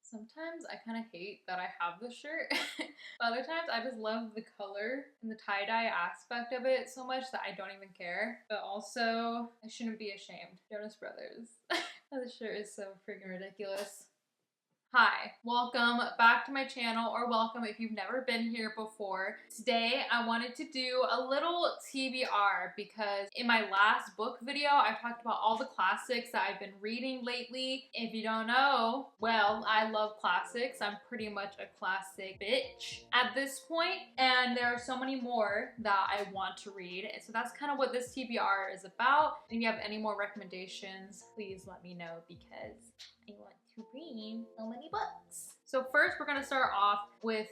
Sometimes I kind of hate that I have this shirt. Other times I just love the color and the tie-dye aspect of it so much that I don't even care. But also, I shouldn't be ashamed. Jonas Brothers. This shirt is so freaking ridiculous. Hi, welcome back to my channel, or welcome if you've never been here before. Today I wanted to do a little TBR because in my last book video I talked about all the classics that I've been reading lately. If you don't know, well, I love classics. I'm pretty much a classic bitch at this point, and there are so many more that I want to read, and so that's kind of what this TBR is about. If you have any more recommendations, please let me know because I want to read so many books. So first we're gonna start off with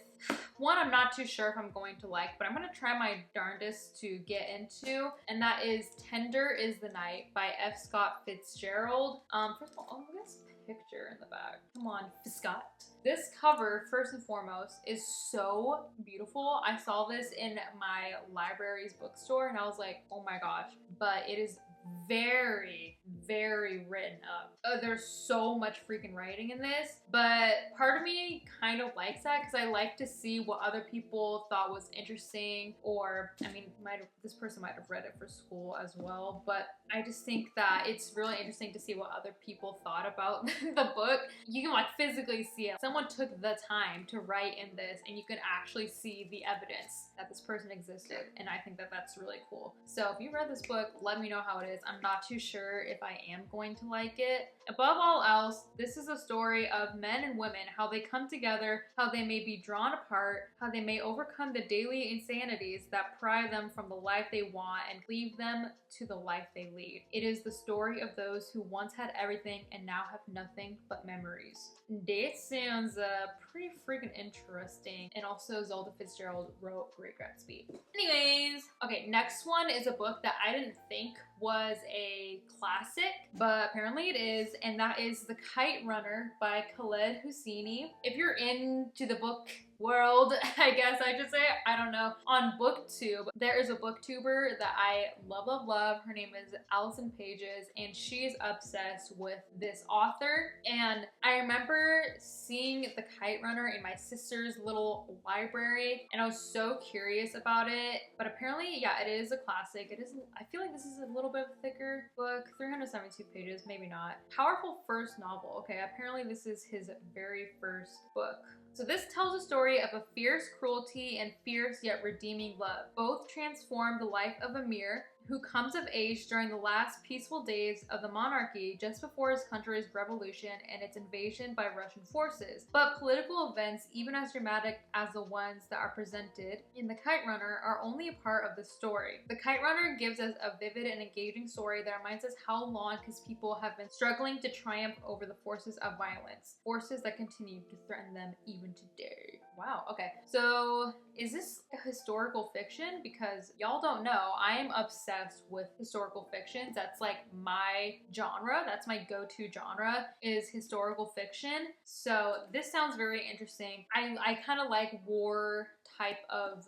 one I'm not too sure if I'm going to like, but I'm gonna try my darndest to get into, and that is Tender is the Night by F. Scott Fitzgerald. First of all, oh, look at this picture in the back. Come on, Scott. This cover, first and foremost, is so beautiful. I saw this in my library's bookstore and I was like, oh my gosh, but it is very, very written up. There's so much freaking writing in this, but part of me kind of likes that because I like to see what other people thought was interesting, or I mean, this person might have read it for school as well, but I just think that it's really interesting to see what other people thought about the book. You can like physically see it. Someone took the time to write in this and you can actually see the evidence that this person existed, and I think that that's really cool. So if you read this book, let me know how it is. I'm not too sure if I am going to like it. Above all else, this is a story of men and women, how they come together, how they may be drawn apart, how they may overcome the daily insanities that pry them from the life they want and leave them to the life they lead. It is the story of those who once had everything and now have nothing but memories. This sounds pretty freaking interesting. And also Zelda Fitzgerald wrote Great Gatsby. Anyways, okay, next one is a book that I didn't think was a classic, but apparently it is, and that is The Kite Runner by Khaled Hosseini. If you're into the book world, I guess I should say, I don't know, on BookTube, there is a booktuber that I love. Her name is Allison Pages, and she's obsessed with this author. And I remember seeing The Kite Runner in my sister's little library, and I was so curious about it. But apparently, yeah, it is a classic. It is, I feel like this is a little bit of a thicker book, 372 pages, maybe not. Powerful first novel. Okay, apparently this is his very first book. So this tells a story of a fierce cruelty and fierce yet redeeming love. Both transform the life of Amir, who comes of age during the last peaceful days of the monarchy just before his country's revolution and its invasion by Russian forces. But political events, even as dramatic as the ones that are presented in The Kite Runner, are only a part of the story. The Kite Runner gives us a vivid and engaging story that reminds us how long his people have been struggling to triumph over the forces of violence, forces that continue to threaten them even today. Wow, okay. So is this a historical fiction? Because y'all don't know, I am obsessed with historical fictions. That's like my genre. That's my go-to genre, is historical fiction. So this sounds very interesting. I kind of like war type of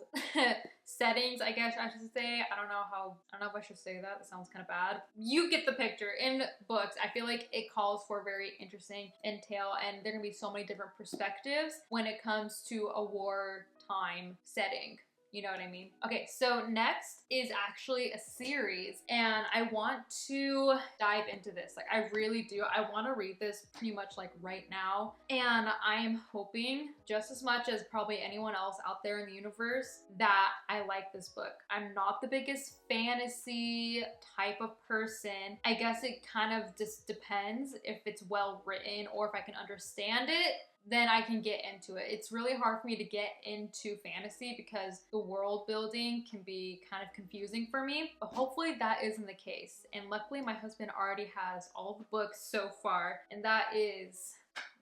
settings, I guess I should say. I don't know if I should say that. That sounds kind of bad. You get the picture. In books, I feel like it calls for very interesting entail, and there can be so many different perspectives when it comes to a wartime setting. You know what I mean? Okay, so next is actually a series, and I want to dive into this. Like, I really do. I want to read this pretty much like right now, and I am hoping just as much as probably anyone else out there in the universe that I like this book. I'm not the biggest fantasy type of person. I guess it kind of just depends if it's well written or if I can understand it. Then I can get into it. It's really hard for me to get into fantasy because the world building can be kind of confusing for me, but hopefully that isn't the case. And luckily my husband already has all the books so far, and that is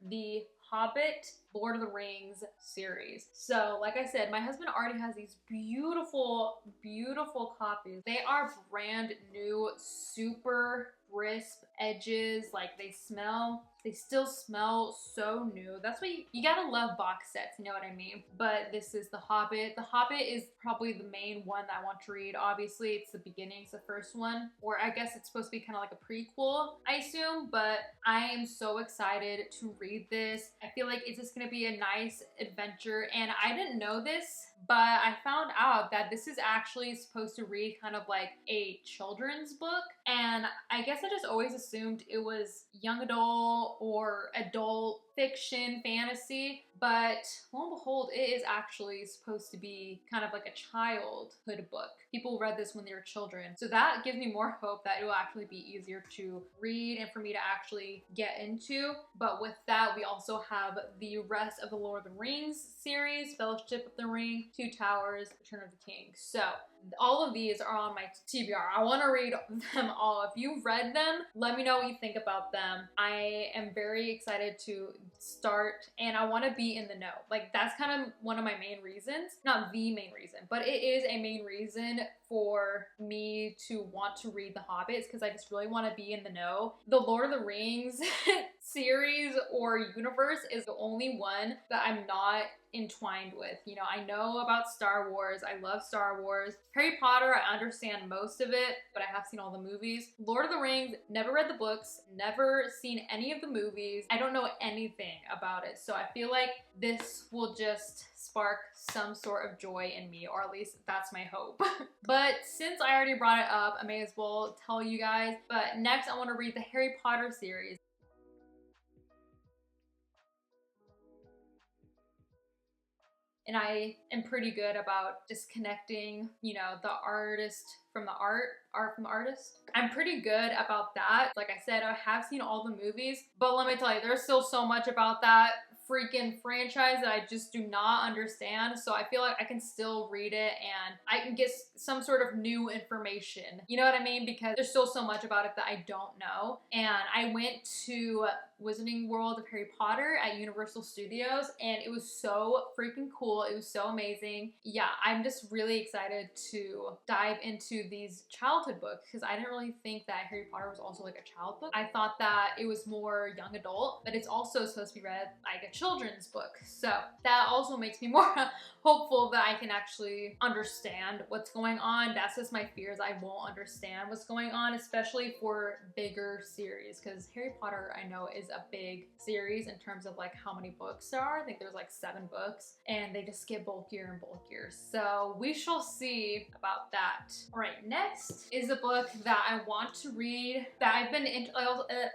the Hobbit, Lord of the Rings series. So like I said, my husband already has these beautiful, beautiful copies. They are brand new, super crisp edges, like they still smell so new. That's what you gotta love box sets, you know what I mean? But this is The Hobbit. The Hobbit is probably the main one that I want to read. Obviously, it's the beginning, it's the first one, or I guess it's supposed to be kind of like a prequel, I assume, but I am so excited to read this. I feel like it's just gonna be a nice adventure, and I didn't know this, but I found out that this is actually supposed to read kind of like a children's book, and I guess I just always assumed it was young adult or adult fiction, fantasy, but lo and behold, it is actually supposed to be kind of like a childhood book. People read this when they were children. So that gives me more hope that it will actually be easier to read and for me to actually get into. But with that, we also have the rest of the Lord of the Rings series, Fellowship of the Ring, Two Towers, Return of the King. So all of these are on my TBR. I want to read them all. If you've read them, let me know what you think about them. I am very excited to start, and I want to be in the know. Like, that's kind of one of my main reasons. Not the main reason, but it is a main reason for me to want to read The Hobbits, because I just really want to be in the know. The Lord of the Rings series or universe is the only one that I'm not entwined with. You know, I know about Star Wars. I love Star Wars. Harry Potter, I understand most of it, but I have seen all the movies. Lord of the Rings, never read the books, never seen any of the movies. I don't know anything about it. So I feel like this will just spark some sort of joy in me, or at least that's my hope. But since I already brought it up, I may as well tell you guys. But next, I want to read the Harry Potter series. And I am pretty good about disconnecting, you know, the artist from the art from the artist. I'm pretty good about that. Like I said, I have seen all the movies, but let me tell you, there's still so much about that freaking franchise that I just do not understand. So I feel like I can still read it and I can get some sort of new information. You know what I mean? Because there's still so much about it that I don't know. And I went to Wizarding World of Harry Potter at Universal Studios, and it was so freaking cool. It was so amazing. Yeah, I'm just really excited to dive into these childhood books, because I didn't really think that Harry Potter was also like a child book. I thought that it was more young adult, but it's also supposed to be read like a children's book. So that also makes me more hopeful that I can actually understand what's going on. That's just my fears. I won't understand what's going on, especially for bigger series, because Harry Potter, I know, is a big series in terms of like how many books there are. I think there's like 7 books, and they just get bulkier and bulkier. So we shall see about that. All right, next is a book that I want to read that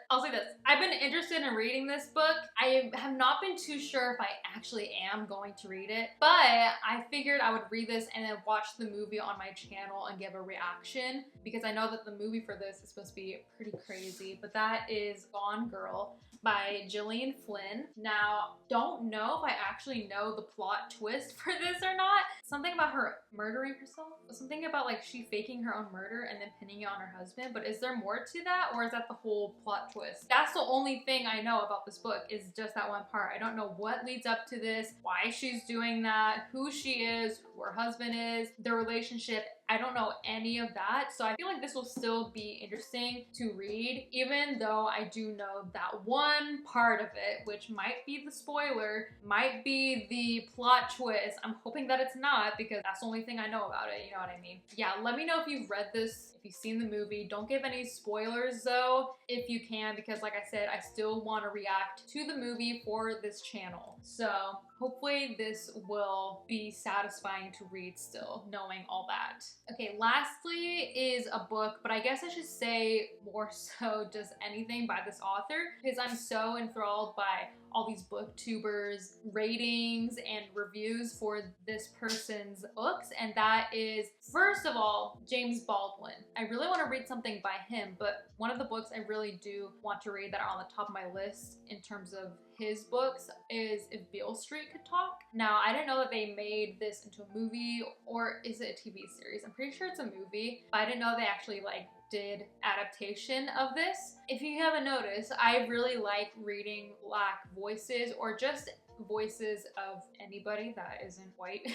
I'll say this. I've been interested in reading this book. I have not been too sure if I actually am going to read it, but I figured I would read this and then watch the movie on my channel and give a reaction, because I know that the movie for this is supposed to be pretty crazy. But that is Gone Girl by Gillian Flynn. Now, don't know if I actually know the plot twist for this or not. Something about her murdering herself? Something about like she faking her own murder and then pinning it on her husband, but is there more to that, or is that the whole plot twist? That's the only thing I know about this book, is just that one part. I don't know what leads up to this, why she's doing that, who she is, who her husband is, their relationship. I don't know any of that, so I feel like this will still be interesting to read, even though I do know that one part of it, which might be the spoiler, might be the plot twist. I'm hoping that it's not, because that's the only thing I know about it, you know what I mean? Yeah, let me know if you've read this, if you've seen the movie. Don't give any spoilers though, if you can, because like I said, I still want to react to the movie for this channel. So hopefully this will be satisfying to read still, knowing all that. Okay, lastly is a book, but I guess I should say more so just anything by this author, because I'm so enthralled by all these booktubers ratings and reviews for this person's books, and that is, first of all, James Baldwin. I really want to read something by him, but one of the books I really do want to read that are on the top of my list in terms of his books is If Beale Street Could Talk. Now, I didn't know that they made this into a movie, or is it a TV series? I'm pretty sure it's a movie, but I didn't know they actually like did adaptation of this. If you haven't noticed, I really like reading Black voices, or just voices of anybody that isn't white.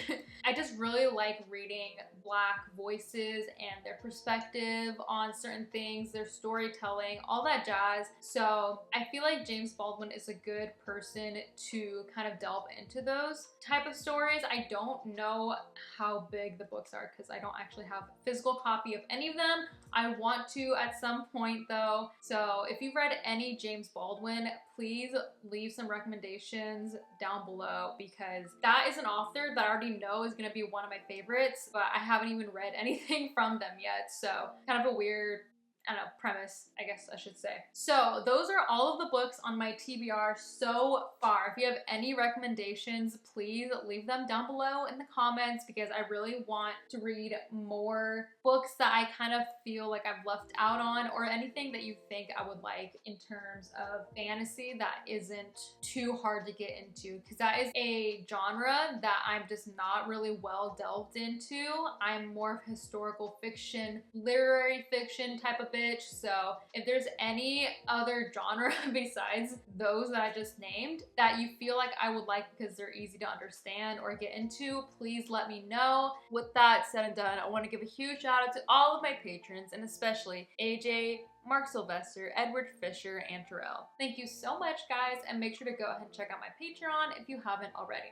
I just really like reading Black voices and their perspective on certain things, their storytelling, all that jazz. So I feel like James Baldwin is a good person to kind of delve into those type of stories. I don't know how big the books are because I don't actually have a physical copy of any of them. I want to at some point though. So if you've read any James Baldwin, please leave some recommendations down below because that is an author that I already know is going to be one of my favorites, but I haven't even read anything from them yet. So kind of a weird, I don't know, premise, I guess I should say. So those are all of the books on my TBR so far. If you have any recommendations, please leave them down below in the comments because I really want to read more books that I kind of feel like I've left out on, or anything that you think I would like in terms of fantasy that isn't too hard to get into, because that is a genre that I'm just not really well delved into. I'm more of historical fiction, literary fiction type of bitch. So if there's any other genre besides those that I just named that you feel like I would like because they're easy to understand or get into, please let me know. With that said and done, I want to give a huge shout out to all of my patrons, and especially AJ, Mark Sylvester, Edward Fisher, and Terrell. Thank you so much, guys, and make sure to go ahead and check out my Patreon if you haven't already.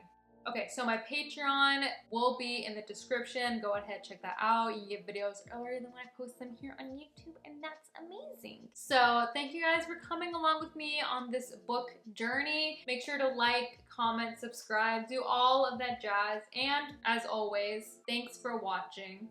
Okay, so my Patreon will be in the description. Go ahead, check that out. You can get videos earlier than when I post them here on YouTube, and that's amazing. So thank you guys for coming along with me on this book journey. Make sure to like, comment, subscribe, do all of that jazz. And as always, thanks for watching.